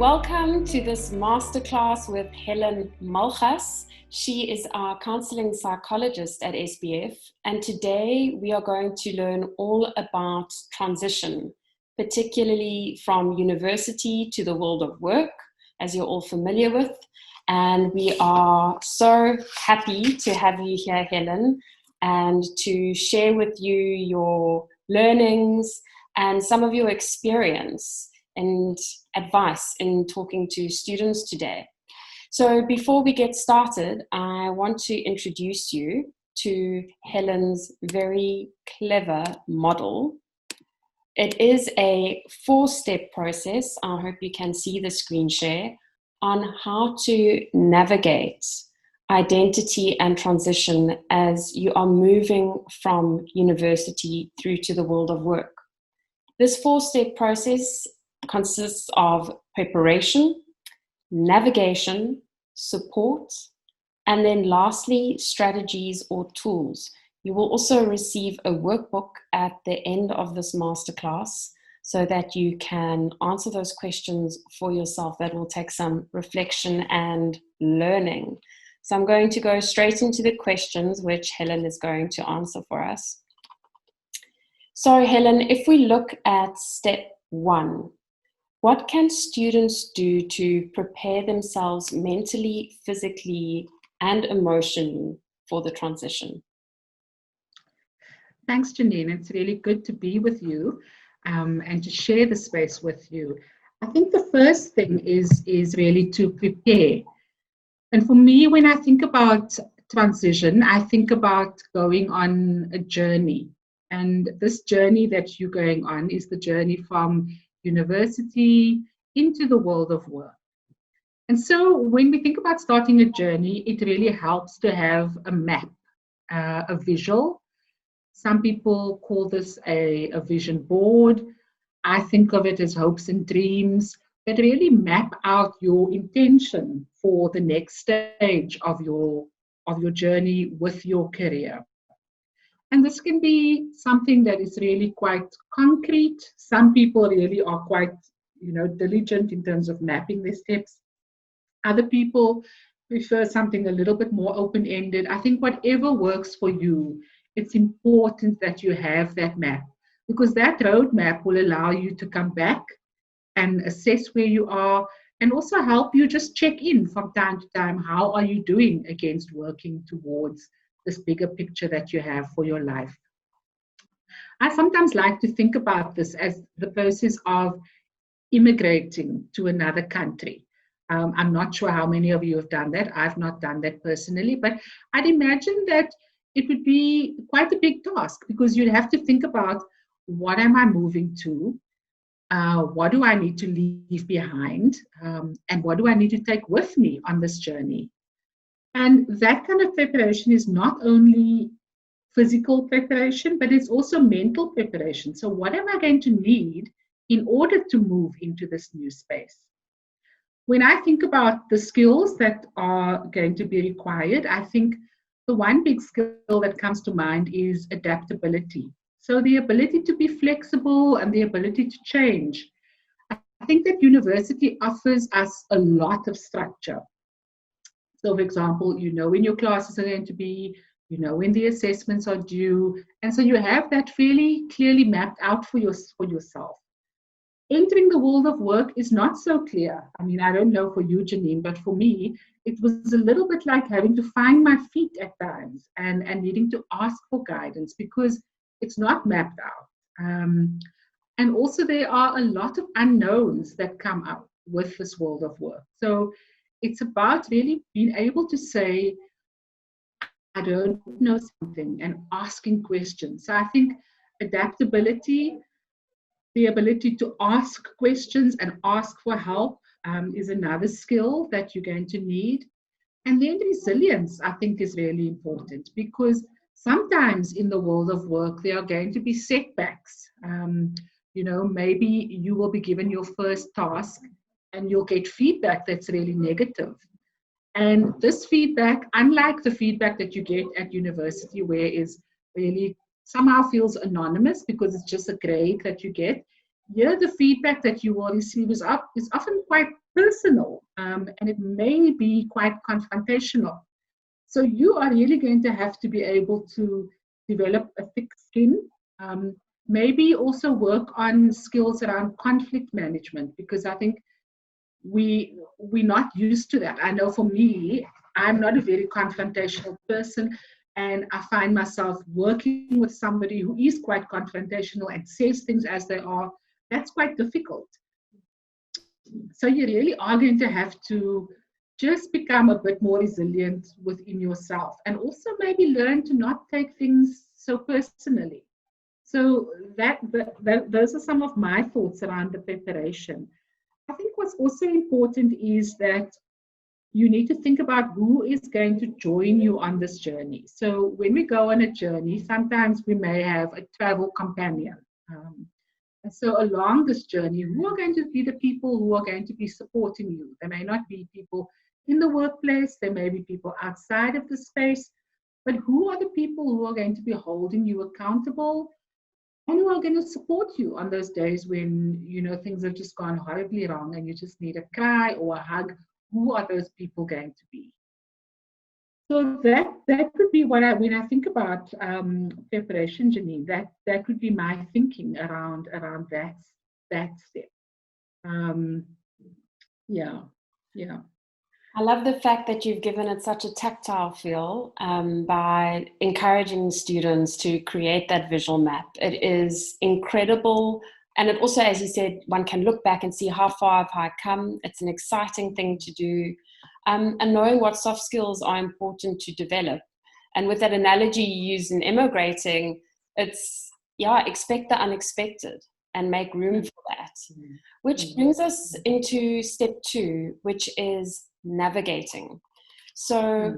Welcome to this masterclass with Helen Malgas. She is our counselling psychologist at SBF, and today we are going to learn all about transition, particularly from university to the world of work, as you're all familiar with. And we are so happy to have you here, Helen, and to share with you your learnings and some of your experience and advice in talking to students today. So before we get started, I want to introduce you to Helen's very clever model. It is a 4-step process, I hope you can see the screen share, on how to navigate identity and transition as you are moving from university through to the world of work. This 4-step process consists of preparation, navigation, support, and then lastly, strategies or tools. You will also receive a workbook at the end of this masterclass so that you can answer those questions for yourself. That will take some reflection and learning. So I'm going to go straight into the questions which Helen is going to answer for us. So Helen, if we look at step 1, what can students do to prepare themselves mentally, physically, and emotionally for the transition? Thanks, Janine. It's really good to be with you and to share the space with you. I think the first thing is really to prepare. And for me, when I think about transition, I think about going on a journey. And this journey that you're going on is the journey from university into the world of work. And so when we think about starting a journey, it really helps to have a map, a visual. Some people call this a vision board. I think of it as hopes and dreams that really map out your intention for the next stage of your journey with your career. And this can be something that is really quite concrete. Some people really are quite, diligent in terms of mapping their steps. Other people prefer something a little bit more open-ended. I think whatever works for you, it's important that you have that map, because that roadmap will allow you to come back and assess where you are and also help you just check in from time to time. How are you doing against working towards this bigger picture that you have for your life? I sometimes like to think about this as the process of immigrating to another country. I'm not sure how many of you have done that. I've not done that personally, but I'd imagine that it would be quite a big task, because you'd have to think about, what am I moving to? What do I need to leave behind? And what do I need to take with me on this journey? And that kind of preparation is not only physical preparation, but it's also mental preparation. So what am I going to need in order to move into this new space? When I think about the skills that are going to be required, I think the one big skill that comes to mind is adaptability. So the ability to be flexible and the ability to change. I think that university offers us a lot of structure. So, for example, you know when your classes are going to be, you know when the assessments are due, and so you have that fairly clearly mapped out for yourself. Entering the world of work is not so clear. I mean, I don't know for you, Janine, but for me, it was a little bit like having to find my feet at times and needing to ask for guidance, because it's not mapped out. And also there are a lot of unknowns that come up with this world of work. So it's about really being able to say, I don't know something, and asking questions. So I think adaptability, the ability to ask questions and ask for help is another skill that you're going to need. And then resilience, I think, is really important, because sometimes in the world of work, there are going to be setbacks. Maybe you will be given your first task and you'll get feedback that's really negative. And this feedback, unlike the feedback that you get at university, where is really somehow feels anonymous because it's just a grade that you get, here the feedback that you will receive is often quite personal, and it may be quite confrontational. So you are really going to have to be able to develop a thick skin. Maybe also work on skills around conflict management, because I think we're not used to that. I know for me, I'm not a very confrontational person, and I find myself working with somebody who is quite confrontational and says things as they are. That's quite difficult. So you really are going to have to just become a bit more resilient within yourself, and also maybe learn to not take things so personally. So those are some of my thoughts around the preparation. I think what's also important is that you need to think about who is going to join you on this journey. So when we go on a journey, sometimes we may have a travel companion. And so along this journey, who are going to be the people who are going to be supporting you? There may not be people in the workplace, there may be people outside of the space, but who are the people who are going to be holding you accountable and who are going to support you on those days when, you know, things have just gone horribly wrong and you just need a cry or a hug? Who are those people going to be? So that could be what when I think about preparation, Janine, that would be my thinking around that step. Yeah. I love the fact that you've given it such a tactile feel by encouraging students to create that visual map. It is incredible. And it also, as you said, one can look back and see how far have I come. It's an exciting thing to do. And knowing what soft skills are important to develop. And with that analogy you use in immigrating, it's, expect the unexpected and make room for that. Which brings us into step 2, which is navigating. So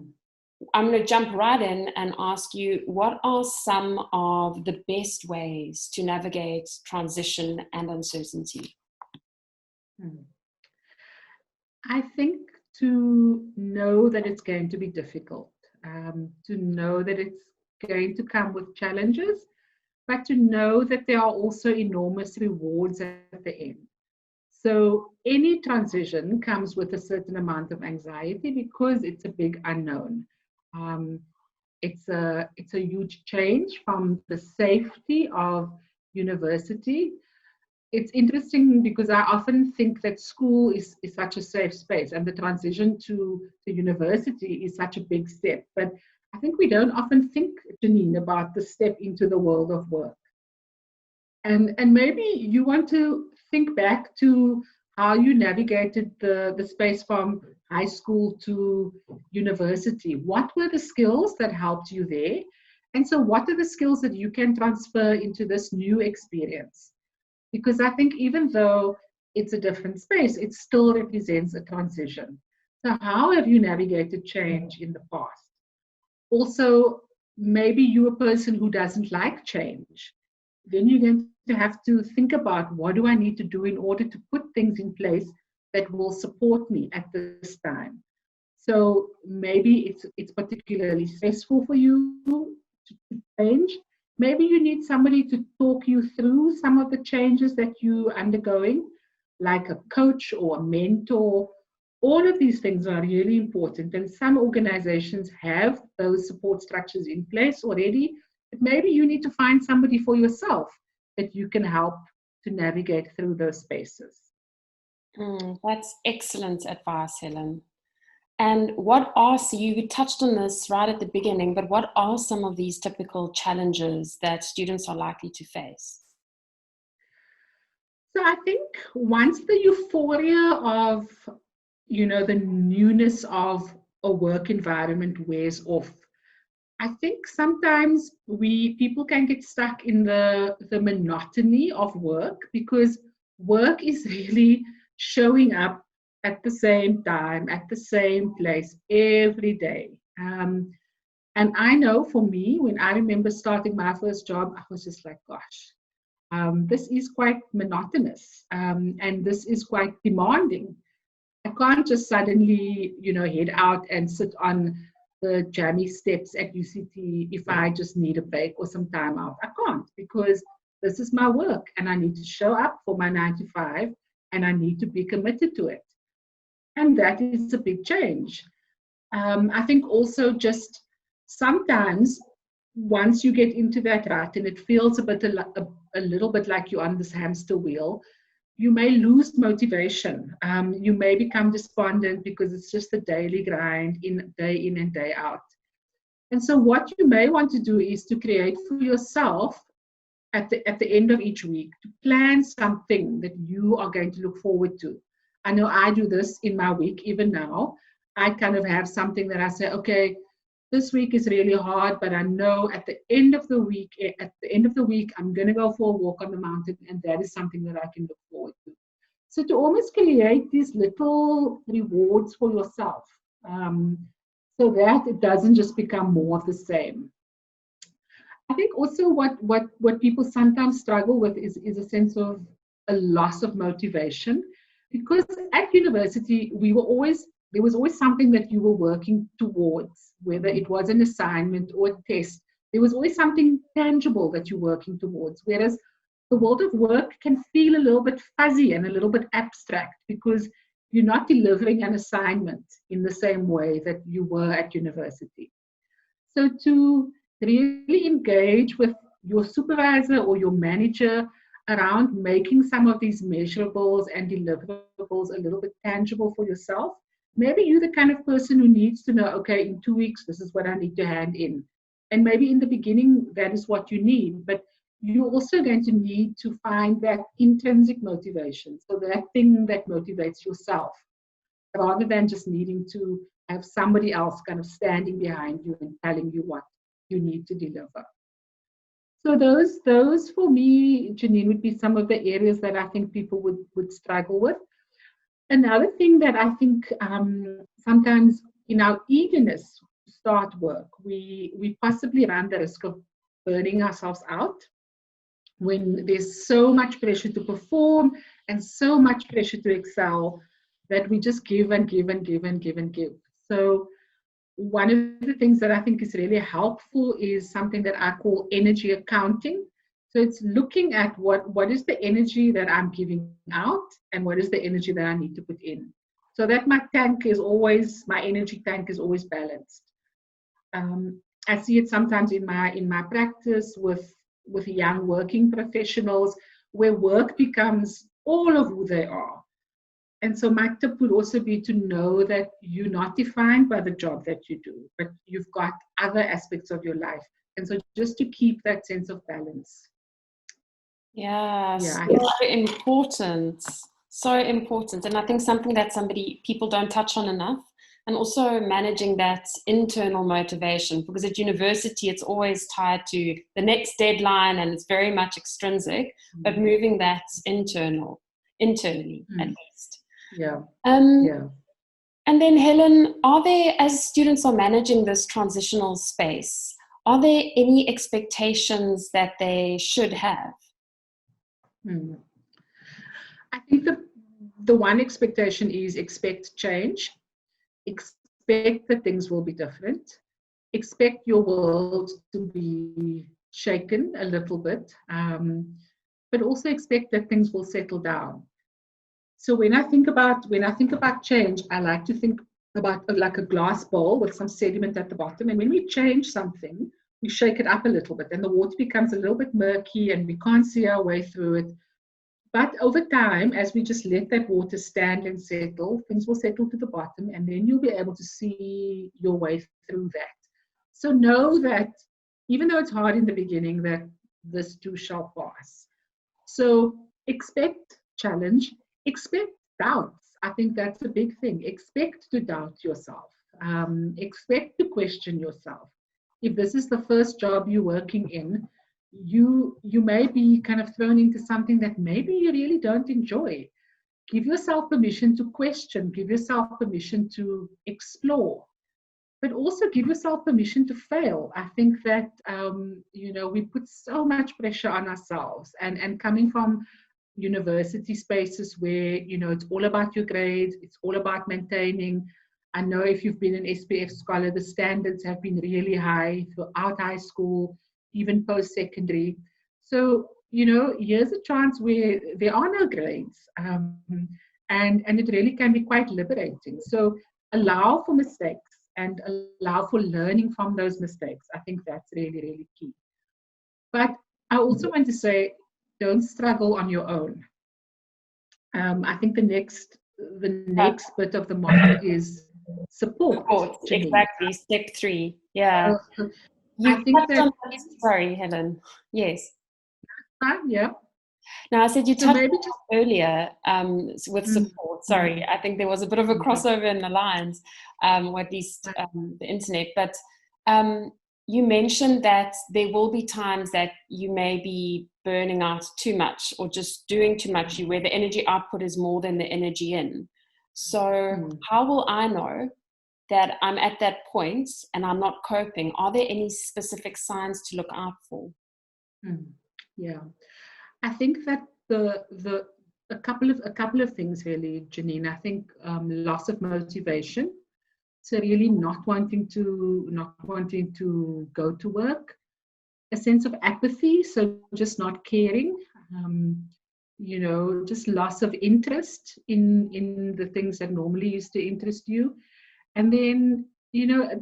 I'm going to jump right in and ask you, what are some of the best ways to navigate transition and uncertainty? I think to know that it's going to be difficult, to know that it's going to come with challenges, but to know that there are also enormous rewards at the end. So any transition comes with a certain amount of anxiety because it's a big unknown. It's a huge change from the safety of university. It's interesting because I often think that school is such a safe space, and the transition to university is such a big step. But I think we don't often think, Janine, about the step into the world of work. And maybe you want to think back to how you navigated the space from high school to university. What were the skills that helped you there? And so what are the skills that you can transfer into this new experience? Because I think even though it's a different space, it still represents a transition. So how have you navigated change in the past? Also, maybe you're a person who doesn't like change. Then you're going to have to think about, what do I need to do in order to put things in place that will support me at this time? So maybe it's particularly stressful for you to change. Maybe you need somebody to talk you through some of the changes that you're undergoing, like a coach or a mentor. All of these things are really important, and some organizations have those support structures in place already. But maybe you need to find somebody for yourself that you can help to navigate through those spaces. That's excellent advice, Helen. And so you touched on this right at the beginning, but what are some of these typical challenges that students are likely to face? So I think once the euphoria of, the newness of a work environment wears off, I think sometimes people can get stuck in the monotony of work, because work is really showing up at the same time, at the same place, every day. And I know for me, when I remember starting my first job, I was just like, gosh, this is quite monotonous, and this is quite demanding. I can't just suddenly, head out and sit on the jammy steps at UCT if I just need a break or some time out. I can't, because this is my work and I need to show up for my 9 to 5 and I need to be committed to it. And that is a big change. I think also just sometimes once you get into that rut and it feels a little bit like you're on this hamster wheel, you may lose motivation. You may become despondent because it's just a daily grind day in and day out. And so what you may want to do is to create for yourself at the end of each week, to plan something that you are going to look forward to. I know I do this in my week, even now. I kind of have something that I say, okay, this week is really hard, but I know at the end of the week, I'm going to go for a walk on the mountain, and that is something that I can look forward to. So to almost create these little rewards for yourself, so that it doesn't just become more of the same. I think also what people sometimes struggle with is a sense of a loss of motivation, because at university there was always something that you were working towards, whether it was an assignment or a test. There was always something tangible that you're working towards, whereas the world of work can feel a little bit fuzzy and a little bit abstract because you're not delivering an assignment in the same way that you were at university. So to really engage with your supervisor or your manager around making some of these measurables and deliverables a little bit tangible for yourself. Maybe you're the kind of person who needs to know, okay, in 2 weeks, this is what I need to hand in. And maybe in the beginning, that is what you need, but you're also going to need to find that intrinsic motivation. So that thing that motivates yourself, rather than just needing to have somebody else kind of standing behind you and telling you what you need to deliver. So those for me, Janine, would be some of the areas that I think people would struggle with. Another thing that I think sometimes in our eagerness to start work, we possibly run the risk of burning ourselves out when there's so much pressure to perform and so much pressure to excel that we just give and give and give and give and give. So one of the things that I think is really helpful is something that I call energy accounting. So it's looking at what is the energy that I'm giving out and what is the energy that I need to put in, so that my energy tank is always balanced. I see it sometimes in my practice with young working professionals where work becomes all of who they are. And so my tip would also be to know that you're not defined by the job that you do, but you've got other aspects of your life. And so just to keep that sense of balance. Yeah, so important. So important. And I think something that people don't touch on enough, and also managing that internal motivation, because at university it's always tied to the next deadline and it's very much extrinsic, but moving that internally at least. Yeah. And then Helen, as students are managing this transitional space, are there any expectations that they should have? I think the one expectation is expect change. Expect that things will be different. Expect your world to be shaken a little bit, but also expect that things will settle down. So when I think about change, I like to think about like a glass bowl with some sediment at the bottom. And when we change something, we shake it up a little bit and the water becomes a little bit murky and we can't see our way through it. But over time, as we just let that water stand and settle, things will settle to the bottom and then you'll be able to see your way through that. So know that even though it's hard in the beginning, that this too shall pass. So expect challenge, expect doubts. I think that's a big thing. Expect to doubt yourself. Expect to question yourself. If this is the first job you're working in, you may be kind of thrown into something that maybe you really don't enjoy. Give yourself permission to question, give yourself permission to explore, but also give yourself permission to fail. I think that, we put so much pressure on ourselves and coming from university spaces where, it's all about your grades, it's all about maintaining. I know if you've been an SPF scholar, the standards have been really high throughout high school, even post-secondary. So, here's a chance where there are no grades. and it really can be quite liberating. So allow for mistakes and allow for learning from those mistakes. I think that's really, really key. But I also want to say, don't struggle on your own. I think the next bit of the model is support. Exactly, step 3. Yeah. I think that. Sorry, Helen. Yes. Yeah. Now, I said you touched maybe just earlier with support. Sorry, I think there was a bit of a crossover in the lines, or at least the internet. But you mentioned that there will be times that you may be burning out too much or just doing too much, where the energy output is more than the energy in. So how will I know that I'm at that point and I'm not coping? Are there any specific signs to look out for? Yeah, I think that a couple of things really, Janine. I think loss of motivation. So really not wanting to go to work, a sense of apathy, so just not caring, just loss of interest in the things that normally used to interest you, and then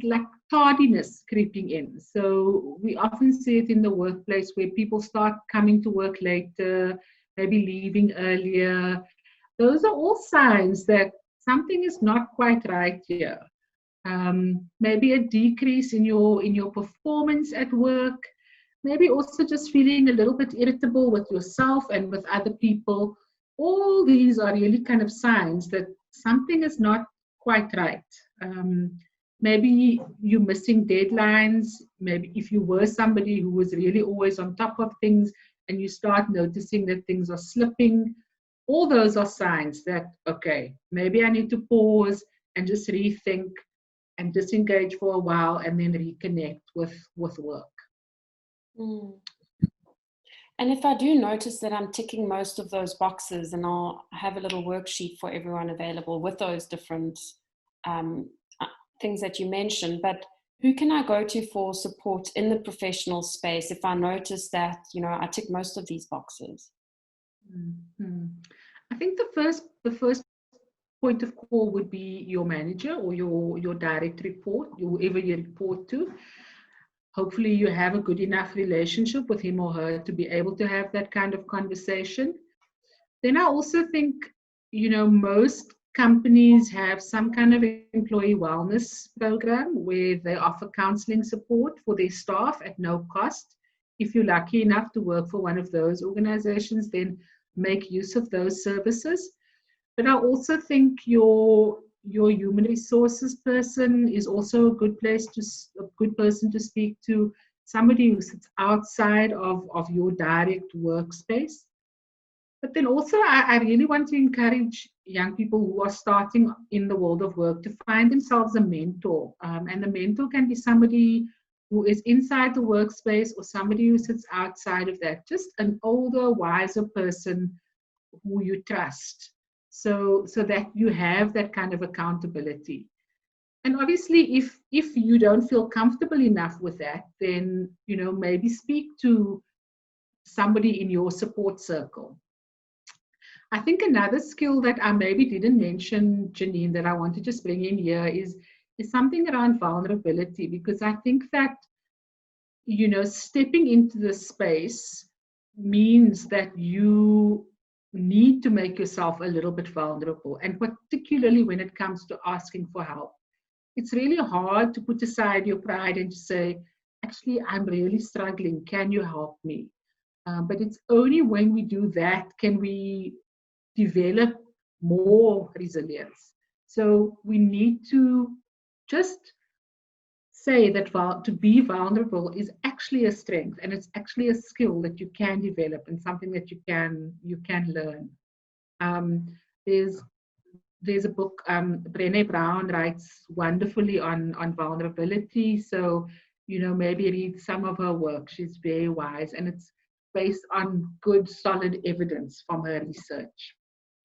like tardiness creeping in. So we often see it in the workplace where people start coming to work later, maybe leaving earlier. Those are all signs that something is not quite right here. Maybe a decrease in your performance at work, maybe also just feeling a little bit irritable with yourself and with other people. All these are really kind of signs that something is not quite right. Maybe you're missing deadlines. Maybe if you were somebody who was really always on top of things and you start noticing that things are slipping, all those are signs that, okay, maybe I need to pause and just rethink and disengage for a while and then reconnect with work. And if I do notice that I'm ticking most of those boxes, and I'll have a little worksheet for everyone available with those different things that you mentioned, but who can I go to for support in the professional space if I notice that, I tick most of these boxes? I think the first point of call would be your manager or your direct report, whoever you report to. Hopefully you have a good enough relationship with him or her to be able to have that kind of conversation. Then I also think, most companies have some kind of employee wellness program where they offer counseling support for their staff at no cost. If you're lucky enough to work for one of those organizations, then make use of those services. But I also think your human resources person is also a good person to speak to, somebody who sits outside of your direct workspace. But then also, I really want to encourage young people who are starting in the world of work to find themselves a mentor. And the mentor can be somebody who is inside the workspace or somebody who sits outside of that, just an older, wiser person who you trust. So that you have that kind of accountability. And obviously, if you don't feel comfortable enough with that, then, maybe speak to somebody in your support circle. I think another skill that I maybe didn't mention, Janine, that I want to just bring in here is something around vulnerability, because I think that, stepping into the space means that you need to make yourself a little bit vulnerable, and particularly when it comes to asking for help. It's really hard to put aside your pride and to say, actually, I'm really struggling. Can you help me? But it's only when we do that can we develop more resilience. So we need to just say that to be vulnerable is actually a strength, and it's actually a skill that you can develop and something that you can learn. There's a book, Brené Brown writes wonderfully on vulnerability. So, maybe read some of her work. She's very wise, and it's based on good, solid evidence from her research.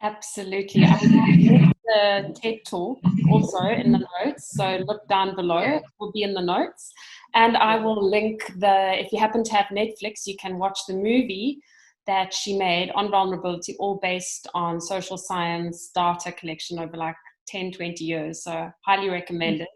Absolutely. I will link the TED Talk also in the notes. So look down below, it will be in the notes. And I will link if you happen to have Netflix, you can watch the movie, that she made on vulnerability, all based on social science data collection over like 10, 20 years. So highly recommended.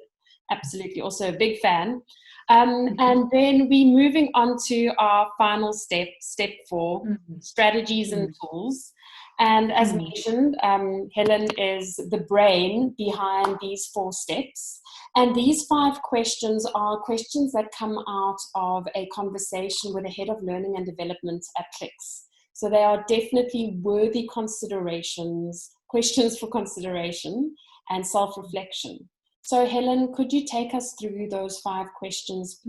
Absolutely. Also a big fan. And then we're moving on to our final step, step 4, strategies and tools. And as mentioned, Helen is the brain behind these 4 steps. And these 5 questions are questions that come out of a conversation with the head of learning and development at Clicks. So they are definitely worthy considerations, questions for consideration and self-reflection. So Helen, could you take us through those 5 questions?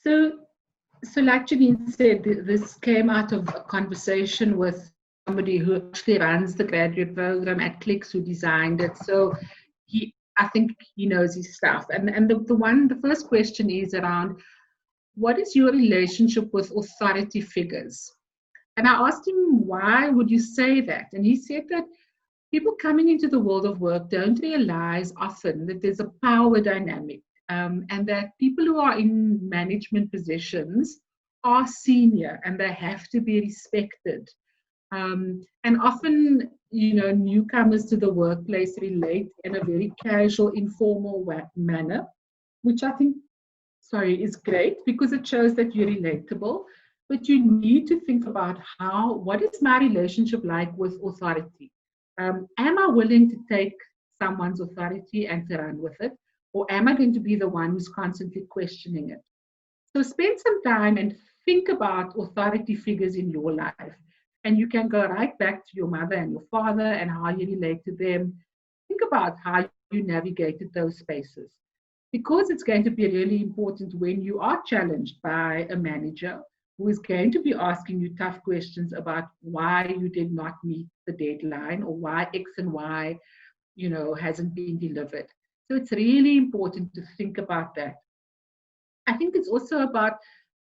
So like Janine said, this came out of a conversation with somebody who actually runs the graduate program at Clicks, who designed it. So I think he knows his stuff. And the first question is around, what is your relationship with authority figures? And I asked him, why would you say that? And he said that people coming into the world of work don't realize often that there's a power dynamic, and that people who are in management positions are senior and they have to be respected. And often, newcomers to the workplace relate in a very casual, informal manner, which I think, is great, because it shows that you're relatable. But you need to think about what is my relationship like with authority? Am I willing to take someone's authority and to run with it? Or am I going to be the one who's constantly questioning it? So spend some time and think about authority figures in your life. And you can go right back to your mother and your father and how you relate to them. Think about how you navigated those spaces. Because it's going to be really important when you are challenged by a manager who is going to be asking you tough questions about why you did not meet the deadline, or why X and Y, hasn't been delivered. So it's really important to think about that. I think it's also about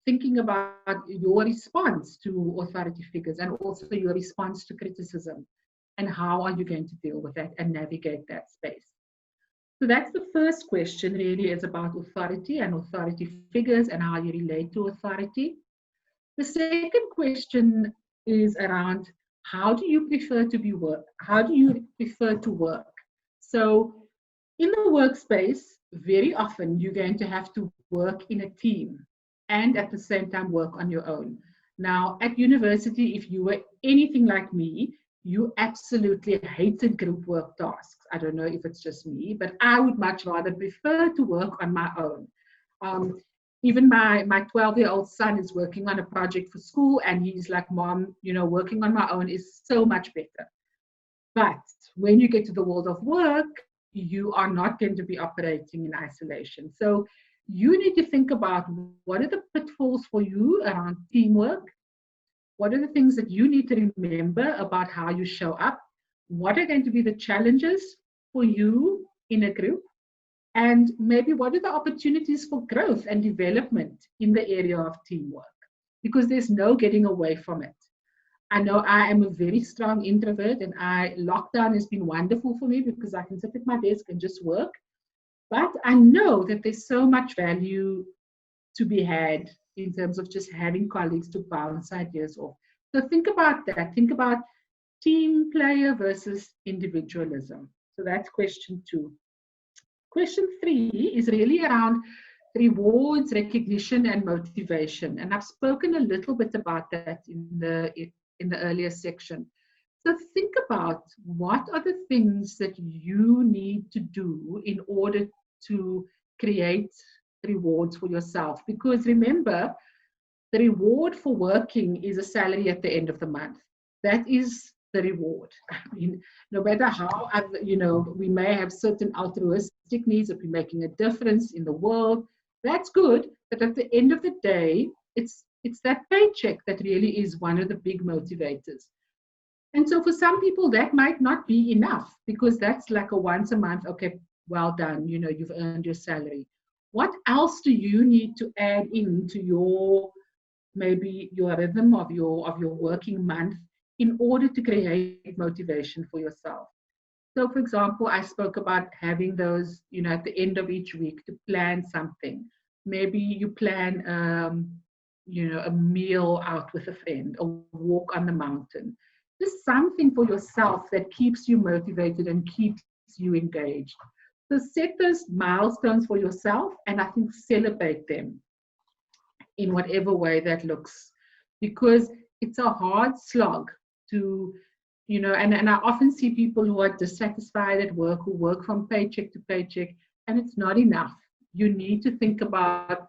thinking about your response to authority figures, and also your response to criticism, and how are you going to deal with that and navigate that space. So that's the first question, really, is about authority and authority figures and how you relate to authority. The second question is around, how do you prefer to work? So in the workspace, very often you're going to have to work in a team and at the same time work on your own. Now, at university, if you were anything like me, you absolutely hated group work tasks. I don't know if it's just me, but I would much rather prefer to work on my own. Even my 12-year-old son is working on a project for school, and he's like, Mom, working on my own is so much better. But when you get to the world of work, you are not going to be operating in isolation. So you need to think about, what are the pitfalls for you around teamwork? What are the things that you need to remember about how you show up? What are going to be the challenges for you in a group? And maybe what are the opportunities for growth and development in the area of teamwork? Because there's no getting away from it. I know I am a very strong introvert, and lockdown has been wonderful for me because I can sit at my desk and just work. But I know that there's so much value to be had in terms of just having colleagues to bounce ideas off. So think about that. Think about team player versus individualism. So that's question 2. Question 3 is really around rewards, recognition, and motivation. And I've spoken a little bit about that in the earlier section. So think about, what are the things that you need to do in order to create rewards for yourself? Because remember, the reward for working is a salary at the end of the month. That is the reward. I mean, no matter how, we may have certain altruistic needs, if we're making a difference in the world, that's good. But at the end of the day, it's that paycheck that really is one of the big motivators. And so for some people, that might not be enough, because that's like a once a month, okay, well done, you've earned your salary. What else do you need to add into your rhythm of your working month in order to create motivation for yourself? So for example, I spoke about having those, at the end of each week, to plan something. Maybe you plan a meal out with a friend, a walk on the mountain. Just something for yourself that keeps you motivated and keeps you engaged. So set those milestones for yourself, and I think celebrate them in whatever way that looks, because it's a hard slog to, and I often see people who are dissatisfied at work, who work from paycheck to paycheck, and it's not enough. You need to think about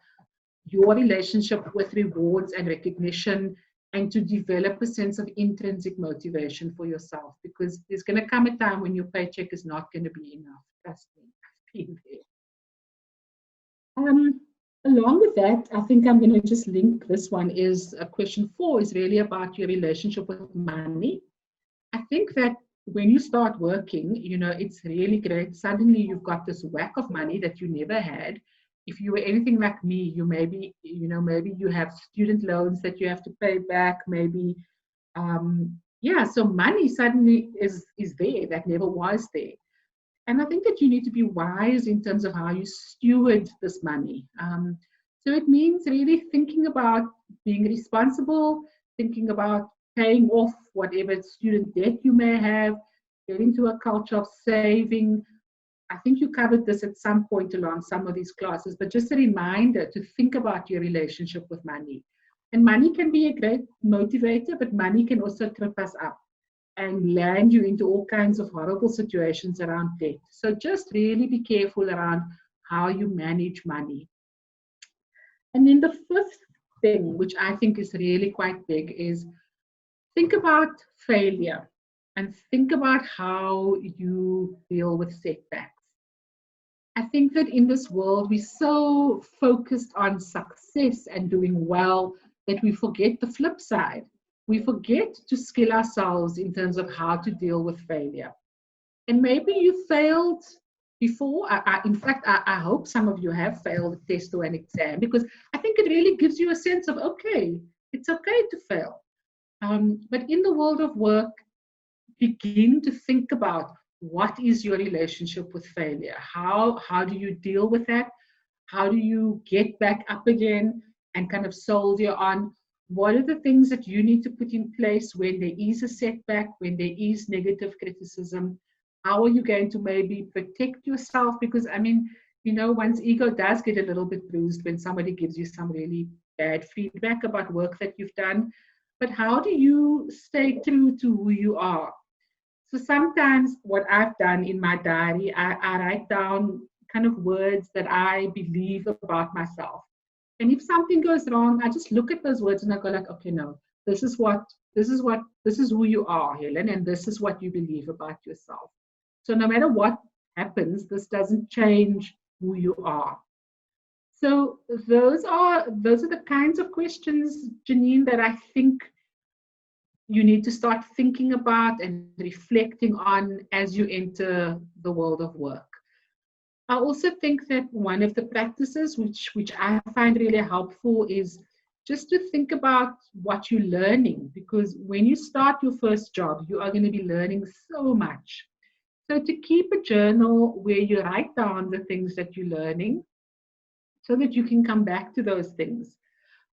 your relationship with rewards and recognition, and to develop a sense of intrinsic motivation for yourself, because there's going to come a time when your paycheck is not going to be enough. Trust me, I've been there. Along with that, I think I'm going to just link this one. Is question 4 is really about your relationship with money. I think that when you start working, it's really great. Suddenly you've got this whack of money that you never had. If you were anything like me, maybe you have student loans that you have to pay back, maybe, so money suddenly is there that never was there. And I think that you need to be wise in terms of how you steward this money. So it means really thinking about being responsible, thinking about paying off whatever student debt you may have, get into a culture of saving. I think you covered this at some point along some of these classes, but just a reminder to think about your relationship with money. And money can be a great motivator, but money can also trip us up and land you into all kinds of horrible situations around debt. So just really be careful around how you manage money. And then the 5th thing, which I think is really quite big, is think about failure and think about how you deal with setbacks. I think that in this world, we're so focused on success and doing well that we forget the flip side. We forget to skill ourselves in terms of how to deal with failure. And maybe you failed before. In fact, I hope some of you have failed a test or an exam, because I think it really gives you a sense of, okay, it's okay to fail. But in the world of work, begin to think about what is your relationship with failure? How do you deal with that? How do you get back up again and kind of soldier on? What are the things that you need to put in place when there is a setback, when there is negative criticism? How are you going to maybe protect yourself? Because, one's ego does get a little bit bruised when somebody gives you some really bad feedback about work that you've done. But how do you stay true to who you are? So sometimes what I've done in my diary, I write down kind of words that I believe about myself. And if something goes wrong, I just look at those words and I go like, okay, no, this is who you are, Helen, and this is what you believe about yourself. So no matter what happens, this doesn't change who you are. So those are the kinds of questions, Janine, that I think you need to start thinking about and reflecting on as you enter the world of work. I also think that one of the practices which I find really helpful is just to think about what you're learning, because when you start your first job, you are going to be learning so much. So to keep a journal where you write down the things that you're learning so that you can come back to those things,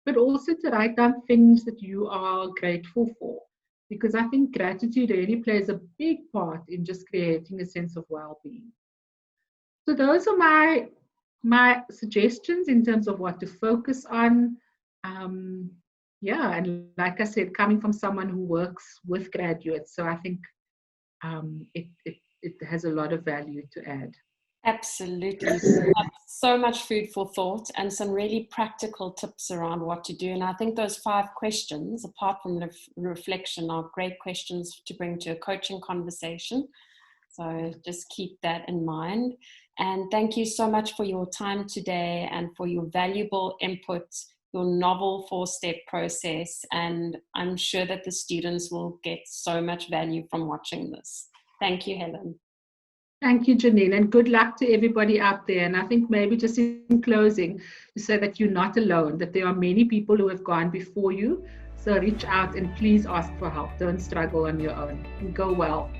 but also to write down things that you are grateful for, because I think gratitude really plays a big part in just creating a sense of well-being. So those are my suggestions in terms of what to focus on. And like I said, coming from someone who works with graduates, so I think it has a lot of value to add. Absolutely. So much food for thought and some really practical tips around what to do. And I think those 5 questions, apart from the reflection, are great questions to bring to a coaching conversation. So just keep that in mind. And thank you so much for your time today and for your valuable input, your novel 4-step process. And I'm sure that the students will get so much value from watching this. Thank you, Helen. Thank you, Janine, and good luck to everybody out there. And I think maybe just in closing, to say that you're not alone, that there are many people who have gone before you. So reach out and please ask for help. Don't struggle on your own. Go well.